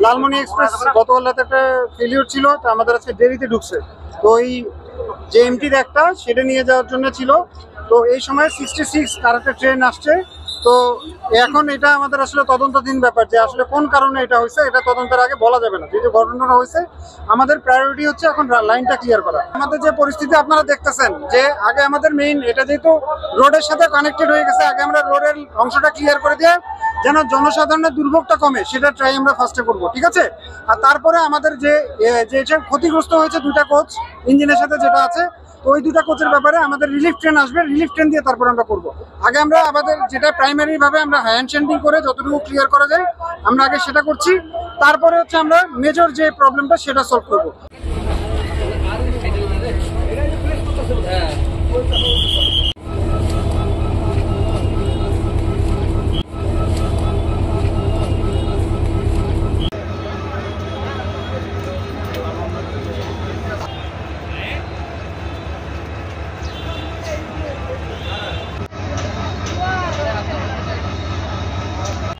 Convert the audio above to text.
Lalmoni express গতকাল রাতে একটা ফেলিওর ছিল, তো আমাদের আজকে দেরিতে ঢুকছে। তো ওই যে এমটির একটা সেটা নিয়ে যাওয়ার জন্য ছিল। তো এই সময় 66 আর একটা ট্রেন আসছে। তো এখন এটা আমাদের আসলে তদন্তাধীন ব্যাপার যে আসলে কোন কারণে এটা হয়েছে, এটা তদন্তের আগে বলা যাবে না। যেহেতু ঘটনাটা হয়েছে, আমাদের প্রায়োরিটি হচ্ছে এখন লাইনটা ক্লিয়ার করা। আমাদের যে পরিস্থিতি আপনারা দেখতেছেন যে আগে আমাদের মেইন এটা যেহেতু রোডের সাথে কানেক্টেড হয়ে গেছে, আগে আমরা রোডের অংশটা ক্লিয়ার করে দিয়ে যেন জনসাধারণের দুর্ভোগটা কমে সেটা ট্রাই আমরা ফার্স্টে করবো, ঠিক আছে? আর তারপরে আমাদের যে ক্ষতিগ্রস্ত হয়েছে দুটা কোচ ইঞ্জিনের সাথে যেটা আছে, তো ওই দুটা কোচের ব্যাপারে আমাদের রিলিফ ট্রেন আসবে, রিলিফ ট্রেন দিয়ে তারপরে আমরা করবো। আগে আমরা আমাদের যেটা প্রাইমারি ভাবে আমরা হ্যান্ড শেন্ডিং করে যতটুকু ক্লিয়ার করা যায় আমরা আগে সেটা করছি, তারপরে হচ্ছে আমরা মেজর যে প্রবলেমটা সেটা সলভ করবো।